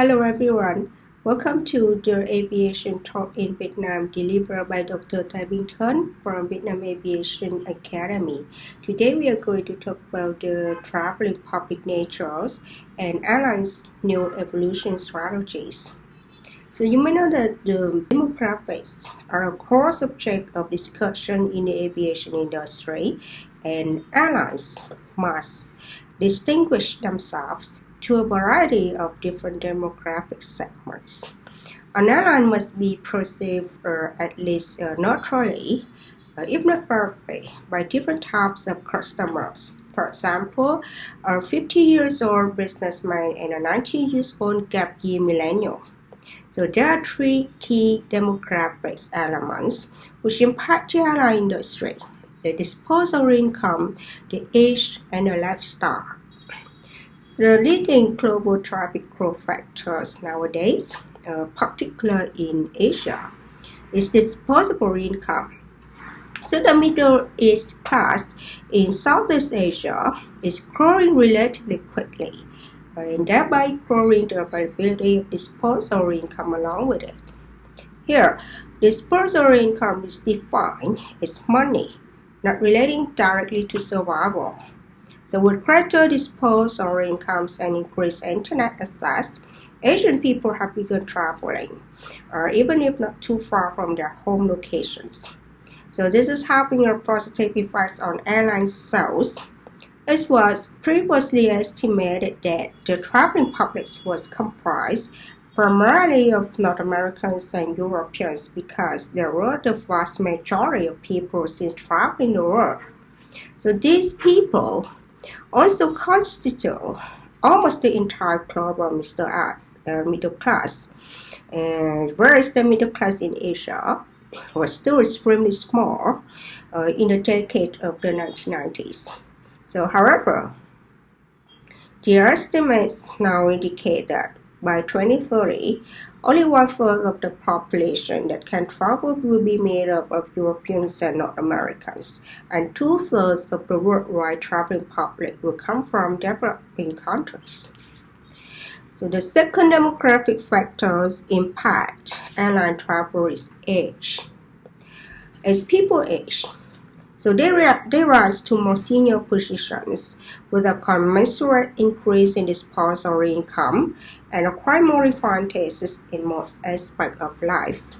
Hello everyone, welcome to the Aviation Talk in Vietnam delivered by Dr. Binh Tran from Vietnam Aviation Academy. Today we are going to talk about the traveling public natures and airlines' new evolution strategies. So you may know that the demographics are a core subject of discussion in the aviation industry, and airlines must distinguish themselves to a variety of different demographic segments. An airline must be perceived at least neutrally, if not perfectly, by different types of customers. For example, a 50 years old businessman and a 19 years old gap year millennial. So there are three key demographics elements which impact the airline industry: the disposable income, the age, and the lifestyle. The leading global traffic growth factors nowadays, particularly in Asia, is disposable income. So the Middle East class in Southeast Asia is growing relatively quickly, and thereby growing the availability of disposable income along with it. Here, disposable income is defined as money not relating directly to survival. So with greater disposable incomes and increased internet access, Asian people have begun traveling, even if not too far from their home locations. So this is having a positive effect on airline sales. It was previously estimated that the traveling public was comprised primarily of North Americans and Europeans because there were the vast majority of people since traveling the world. So these people also constitute almost the entire global middle class, and whereas the middle class in Asia was still extremely small in the decade of the 1990s. So, however, the estimates now indicate that by 2030, only 1/3 of the population that can travel will be made up of Europeans and North Americans, and 2/3 of the worldwide traveling public will come from developing countries. So the second demographic factors impact airline travel is age. As people age, so they rise to more senior positions with a commensurate increase in disposable income and acquire more refined tastes in most aspects of life.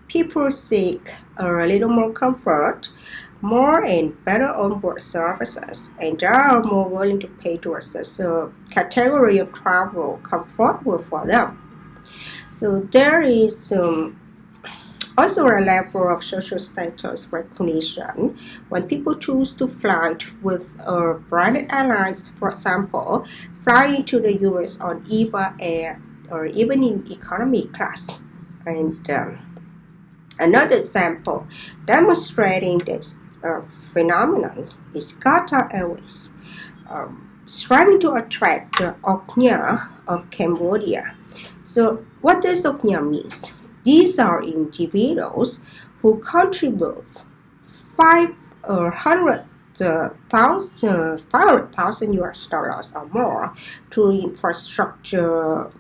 People seek a little more comfort, more and better onboard services, and they are more willing to pay to access a category of travel comfortable for them. So there is also a level of social status recognition when people choose to fly with branded airlines, for example, flying to the US on EVA Air or even in economy class. And another example demonstrating this phenomenon is Qatar Airways, striving to attract the Oknya of Cambodia. So what does Oknya mean? These are individuals who contribute 500,000 US dollars or more to infrastructure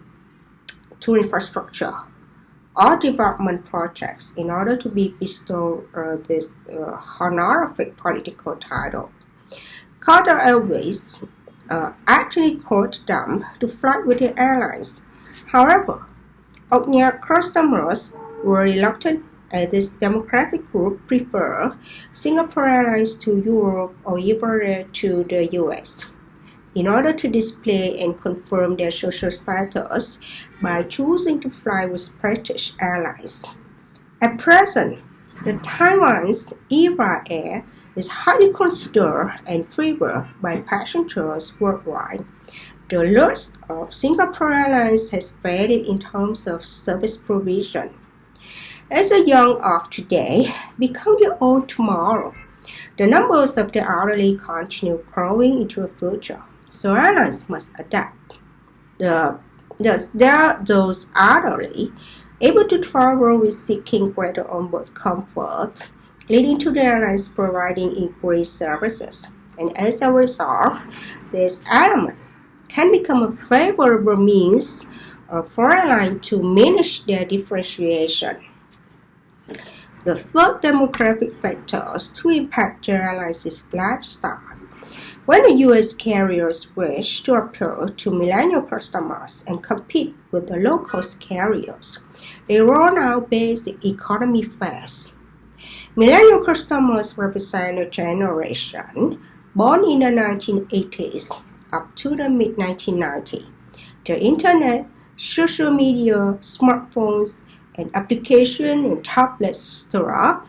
or development projects in order to be bestowed this honorific political title. Qatar Airways actually quoted them to fly with the airlines. However, Oknya customers were reluctant as this demographic group prefer Singapore Airlines to Europe or even to the US in order to display and confirm their social status by choosing to fly with British Airlines. At present, the Taiwan's EVA Air is highly considered and favored by passengers worldwide. The list of Singapore Airlines has varied in terms of service provision. As the young of today become the old tomorrow, the numbers of the elderly continue growing into the future, so airlines must adapt. Thus, there are those elderly able to travel with seeking greater onboard comfort, leading to the airlines providing increased services. And as a result, this element can become a favorable means for airlines to manage their differentiation. The third demographic factors to impact the airlines' lifestyle. When the U.S. carriers wish to appeal to millennial customers and compete with the low-cost carriers, they roll out basic economy fares. Millennial customers represent a generation born in the 1980s up to the mid-1990s. The internet, social media, smartphones, and applications and tablets, etc.,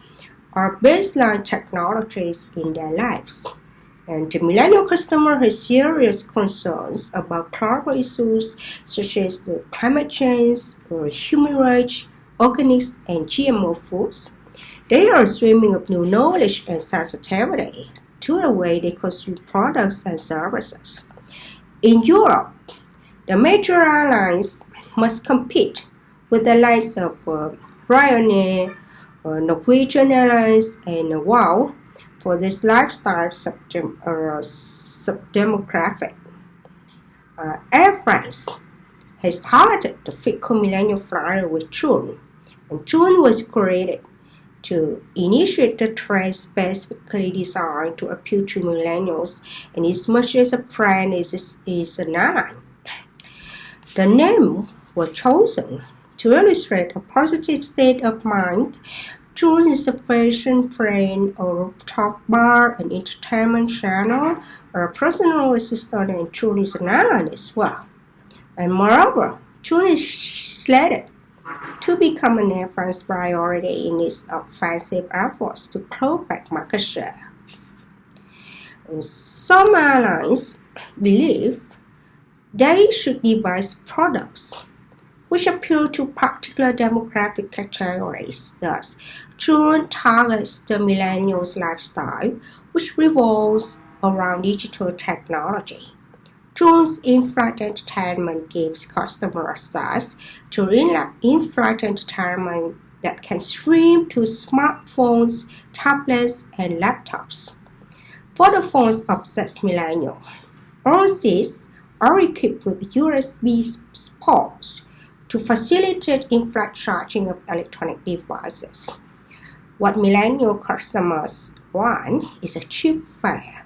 are baseline technologies in their lives. And the millennial customer has serious concerns about global issues such as the climate change, human rights, organics, and GMO foods. They are swimming of new knowledge and sensitivity to the way they consume products and services. In Europe, the major airlines must compete with the likes of Ryanair, Norwegian Airlines, and WOW for this lifestyle subdemographic. Air France has targeted the fickle millennial flyer with June, and June was created to initiate the trend specifically designed to appeal to millennials, and as much as a brand is an airline. The name was chosen to illustrate a positive state of mind. June is a fashion brand, a rooftop bar, an entertainment channel, or a personal assistant, and June is an airline as well. And moreover, June is slated to become an Air France priority in its offensive efforts to claw back market share. And some airlines believe they should devise products which appeal to particular demographic categories. Thus, June targets the millennials' lifestyle, which revolves around digital technology. June's in-flight entertainment gives customers access to in-flight entertainment that can stream to smartphones, tablets, and laptops. For the phones-obsessed millennial, all seats are equipped with USB ports to facilitate in-flight charging of electronic devices. What millennial customers want is a cheap fare,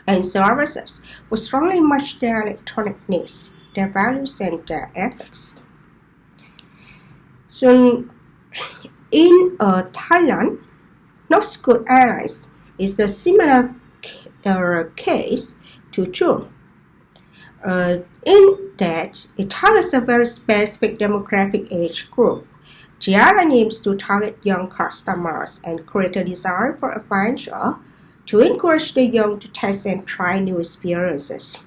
and services will strongly match their electronic needs, their values, and their ethics. So, in Thailand, Northcote Airlines is a similar case to June. In that it targets a very specific demographic age group. The airline aims to target young customers and create a desire for adventure to encourage the young to test and try new experiences.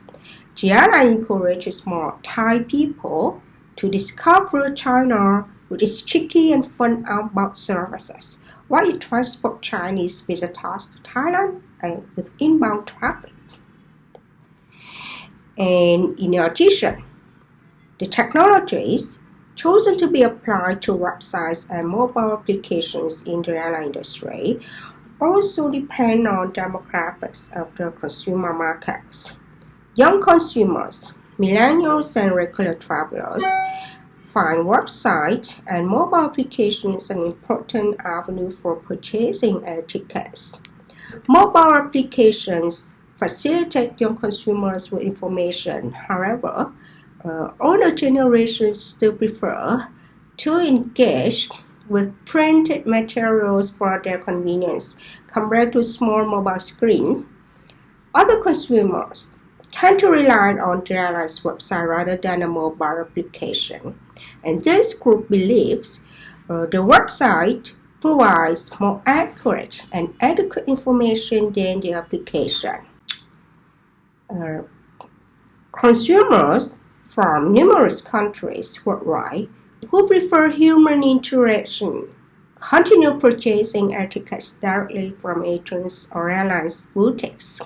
The airline encourages more Thai people to discover China with its cheeky and fun outbound services, while it transports Chinese visitors to Thailand and with inbound traffic. And in addition, the technologies chosen to be applied to websites and mobile applications in the airline industry also depend on demographics of the consumer markets. Young consumers, millennials, and regular travelers find websites and mobile applications an important avenue for purchasing air tickets. Mobile applications facilitate young consumers with information. However, older generations still prefer to engage with printed materials for their convenience compared to small mobile screen. Other consumers tend to rely on the airline's website rather than a mobile application. And this group believes the website provides more accurate and adequate information than the application. Consumers from numerous countries worldwide who prefer human interaction continue purchasing air tickets directly from agents or airlines boutiques.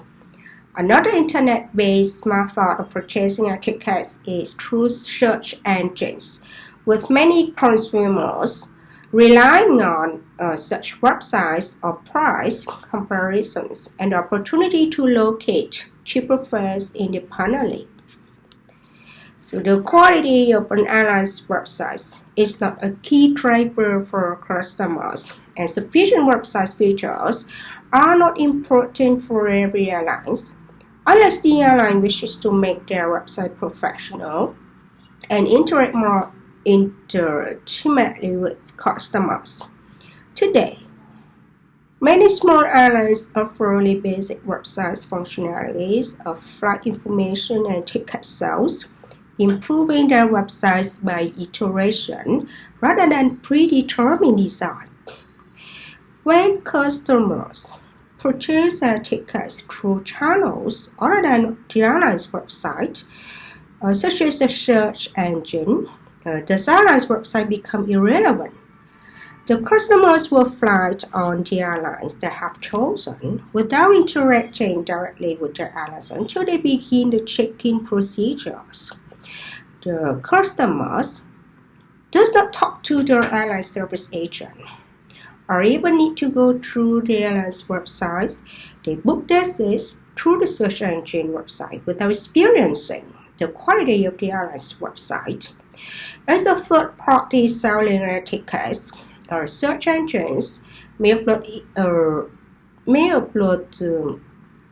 Another internet-based method of purchasing air tickets is through search engines, with many consumers relying on such websites or price comparisons and the opportunity to locate cheaper fares independently. So the quality of an airline's website is not a key driver for customers, and sufficient website features are not important for every airline, unless the airline wishes to make their website professional and interact more intimately with customers. Today, many small airlines offer only basic website functionalities of flight information and ticket sales, improving their websites by iteration rather than predetermined design. When customers purchase their tickets through channels other than the airline's website, such as a search engine, the airline's website becomes irrelevant. The customers will fly on the airlines they have chosen without interacting directly with the airlines until they begin the check-in procedures. The customers does not talk to their airline service agent or even need to go through the airline's websites. They book their seats through the search engine website without experiencing the quality of the airline's website. As a third party selling air tickets, or search engines may upload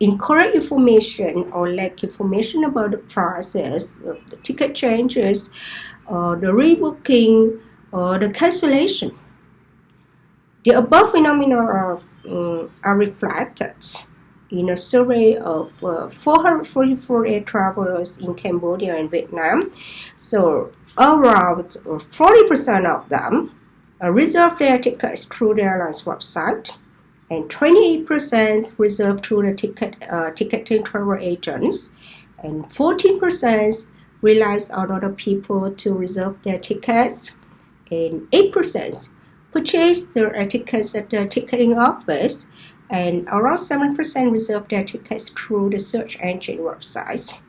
incorrect information or lack information about the prices, the ticket changes, the rebooking, or the cancellation. The above phenomena are reflected in a survey of 444 air travelers in Cambodia and Vietnam. So around 40% of them reserve their tickets through the airline's website, and 28% reserve through the ticketing travel agents, and 14% relies on other people to reserve their tickets, and 8% purchase their tickets at the ticketing office, and around 7% reserve their tickets through the search engine websites.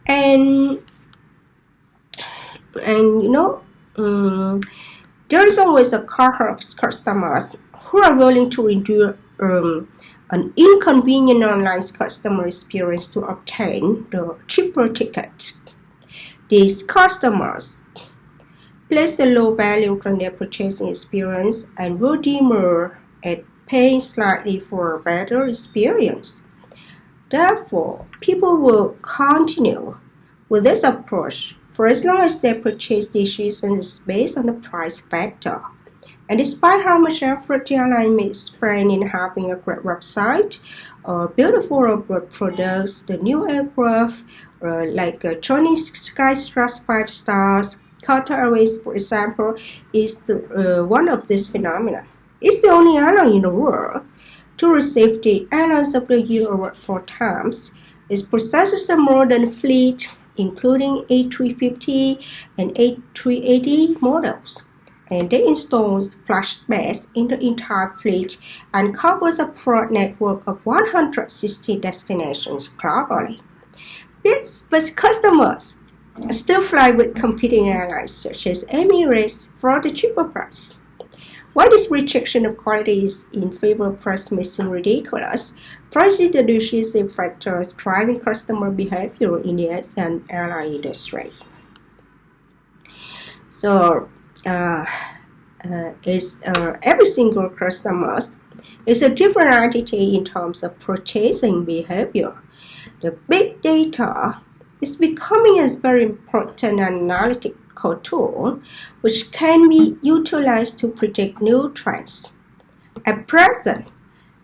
And there is always a cohort of customers who are willing to endure an inconvenient online customer experience to obtain the cheaper ticket. These customers place a low value on their purchasing experience and will demur at paying slightly for a better experience. Therefore, people will continue with this approach for as long as their purchase decision is based on the price factor. And despite how much effort the airline may spend in having a great website or beautiful robot products, the new aircraft like Chinese Skystrut 5 stars, Qatar Airways, for example, is one of these phenomena. It's the only airline in the world to receive the Airlines of the Year award 4 times. It possesses a modern fleet, including A350 and A380 models, and they install flash beds in the entire fleet and covers a broad network of 160 destinations globally. But customers still fly with competing airlines such as Emirates for the cheaper price. While this rejection of quality is in favor of price may seem ridiculous, price is the decisive factor driving customer behavior in the airline industry. So, every single customer is a different entity in terms of purchasing behavior. The big data is becoming a very important analytical tool which can be utilized to predict new trends. At present,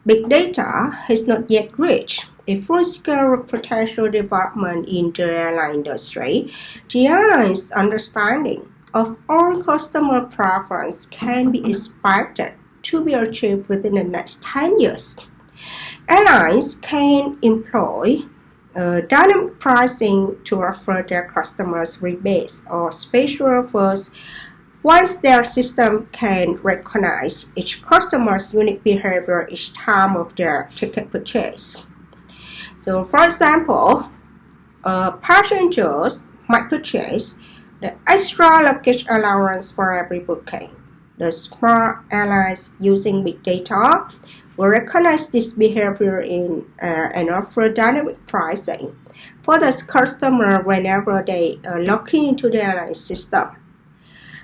big data has not yet reached a full scale of potential development in the airline industry. The airline's understanding of all customer preference can be expected to be achieved within the next 10 years. Airlines can employ dynamic pricing to offer their customers rebates or special offers once their system can recognize each customer's unique behavior each time of their ticket purchase. So, for example, passengers might purchase the extra luggage allowance for every booking. The smart airlines using big data will recognize this behavior and offer dynamic pricing. for the customer whenever they log into the airline system.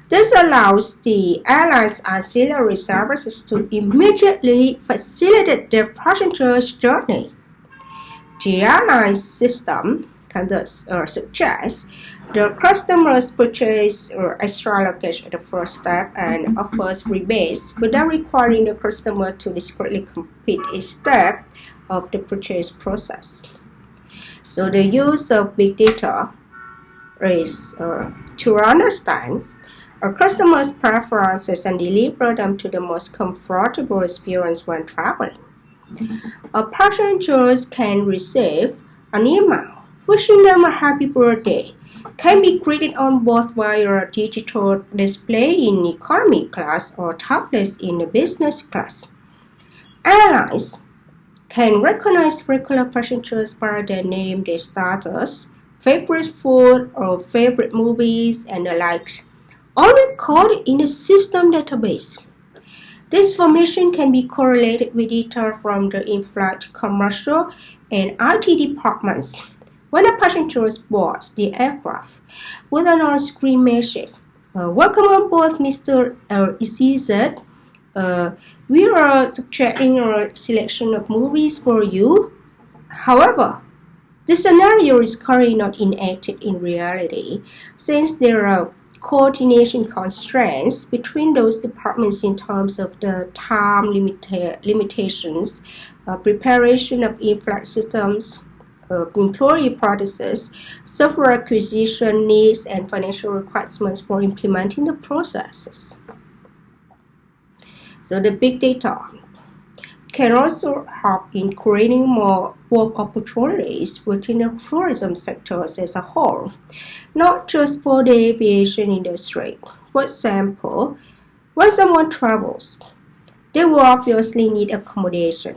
This allows the airline's ancillary services to immediately facilitate their passengers' journey. The airline system can thus suggest the customers purchase extra luggage at the first step and offers rebates without requiring the customer to discreetly complete each step of the purchase process. So the use of big data is to understand our customers' preferences and deliver them to the most comfortable experience when traveling. Our passengers can receive an email wishing them a happy birthday, can be greeted on board via a digital display in economy class or tablets in the business class. Airlines can recognize regular passengers by their name, their status, favorite food or favorite movies, and the likes, all recorded in the system database. This information can be correlated with data from the in-flight commercial and IT departments. When a passenger boards the aircraft with an on-screen message, "Welcome on board, Mr. ECZ. We are suggesting a selection of movies for you." However, this scenario is currently not enacted in reality, since there are coordination constraints between those departments in terms of the time limitations, preparation of in-flight systems, employee practices, software acquisition needs, and financial requirements for implementing the processes. So the big data can also help in creating more work opportunities within the tourism sectors as a whole, not just for the aviation industry. For example, when someone travels, they will obviously need accommodation.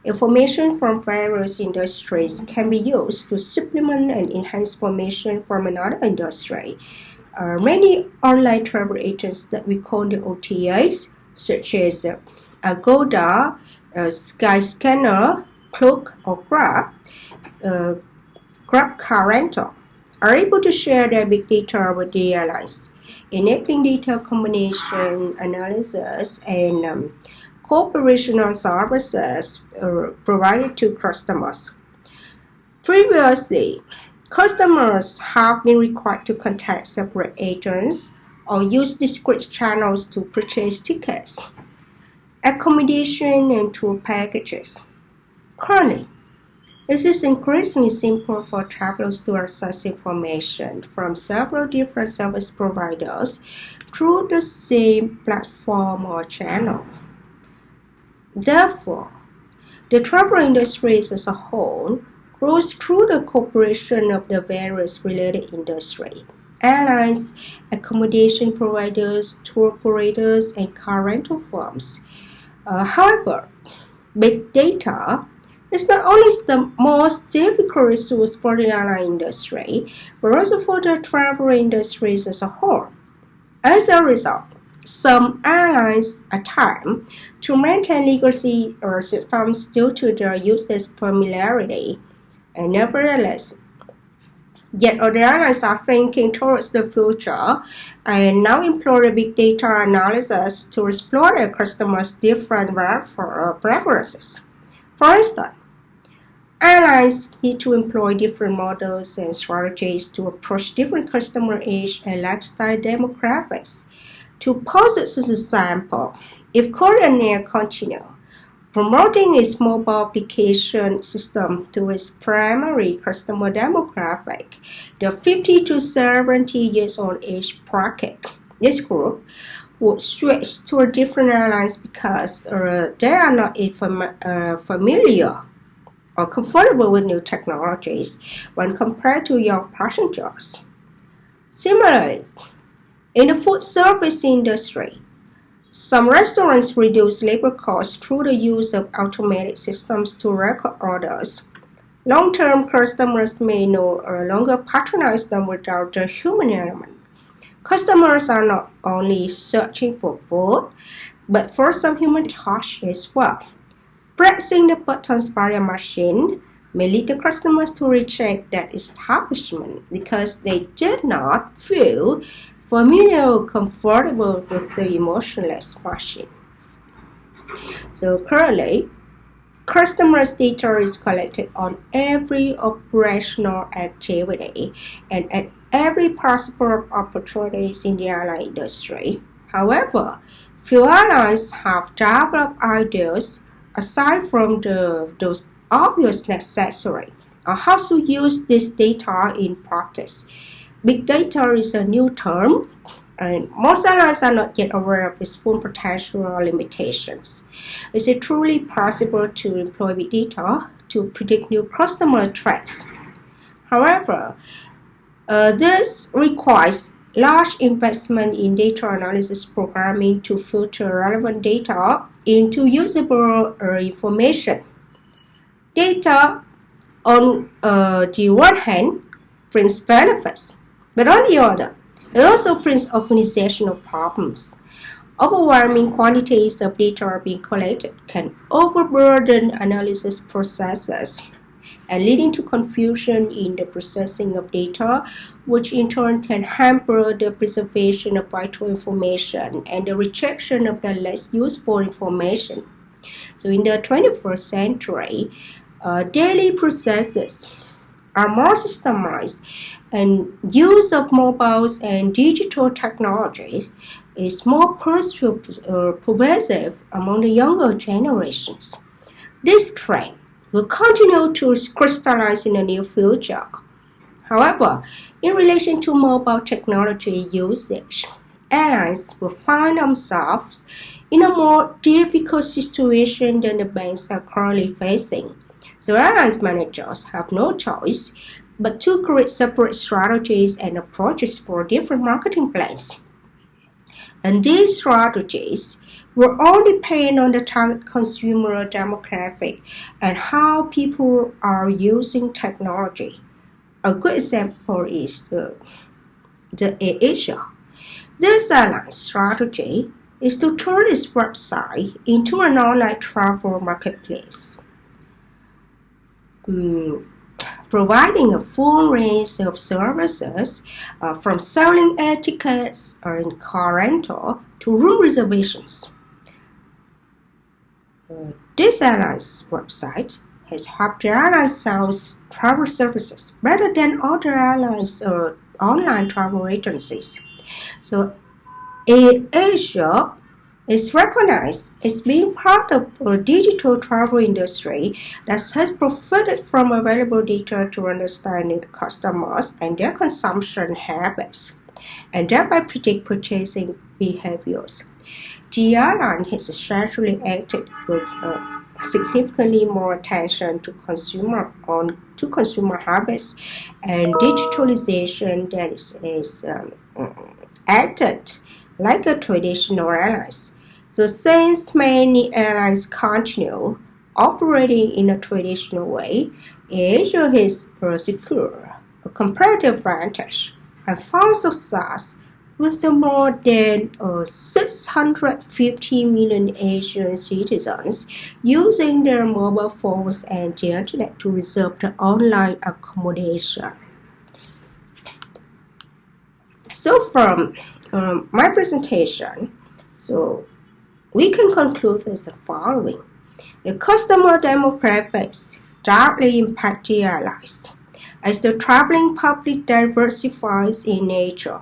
Information from various industries can be used to supplement and enhance information from another industry. Many online travel agents that we call the OTAs, such as Agoda, Skyscanner, Klook, or Grab Car Rental, are able to share their big data with the airlines, enabling data combination analysis and cooperation on services provided to customers. Previously, customers have been required to contact separate agents or use discrete channels to purchase tickets, accommodation, and tour packages. Currently, it is increasingly simple for travelers to access information from several different service providers through the same platform or channel. Therefore, the travel industry as a whole grows through the cooperation of the various related industries: airlines, accommodation providers, tour operators, and car rental firms. However, big data is not only the most difficult resource for the airline industry, but also for the travel industry as a whole. As a result, some airlines attempt to maintain legacy systems due to their users' familiarity, and nevertheless, yet other airlines are thinking towards the future and now employ big data analysis to explore their customers' different preferences. For instance, airlines need to employ different models and strategies to approach different customer age and lifestyle demographics. To posit as an example, if Korean Air continue promoting its mobile application system to its primary customer demographic, the 50 to 70 years old age bracket, this group would switch to a different airlines because they are not familiar or comfortable with new technologies when compared to young passengers. Similarly, in the food service industry, some restaurants reduce labor costs through the use of automated systems to record orders. Long-term customers may no longer patronize them without the human element. Customers are not only searching for food, but for some human touch as well. Pressing the buttons by a machine, may lead the customers to reject that establishment because they did not feel familiar or comfortable with the emotionless machine. So currently, customers' data is collected on every operational activity and at every possible opportunities in the airline industry. However, few airlines have developed ideas aside from those obvious necessary on how to use this data in practice. Big data is a new term, and most airlines are not yet aware of its full potential or limitations. Is it truly possible to employ big data to predict new customer threats? However, this requires large investment in data analysis programming to filter relevant data into usable information. Data, on the one hand, brings benefits, but on the other, it also brings organizational problems. Overwhelming quantities of data being collected can overburden analysis processes and leading to confusion in the processing of data, which in turn can hamper the preservation of vital information and the rejection of the less useful information. So in the 21st century, daily processes are more systemized, and use of mobiles and digital technologies is more pervasive among the younger generations. This trend will continue to crystallize in the near future. However, in relation to mobile technology usage, airlines will find themselves in a more difficult situation than the banks are currently facing. So airlines managers have no choice but to create separate strategies and approaches for different marketing plans. And these strategies will all depend on the target consumer demographic and how people are using technology. A good example is the AirAsia. This airline strategy is to turn its website into an online travel marketplace, providing a full range of services from selling air tickets and car rental to room reservations. This airline's website has helped the airline sell travel services better than other airlines or online travel agencies. So AirAsia is recognized as being part of a digital travel industry that has profited from available data to understand the customers and their consumption habits, and thereby predict purchasing behaviors. The airline has essentially acted with significantly more attention to consumer habits and digitalization that is acted like a traditional airlines. So since many airlines continue operating in a traditional way, Asia has secured a comparative advantage and found success with the more than 650 million Asian citizens using their mobile phones and the internet to reserve the online accommodation. So from my presentation, so we can conclude as the following. The customer demographics directly impact the airlines as the traveling public diversifies in nature.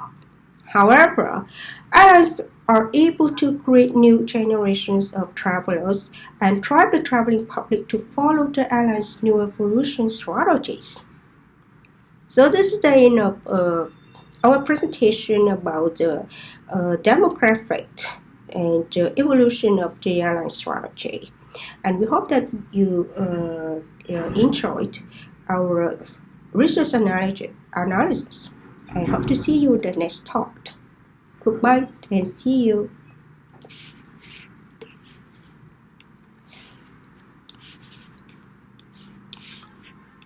However, airlines are able to create new generations of travelers and drive the traveling public to follow the airline's new evolution strategies. So this is the end of our presentation about the demographic and the evolution of the airline strategy. And we hope that you enjoyed our research analysis. I hope to see you in the next talk. Goodbye and see you.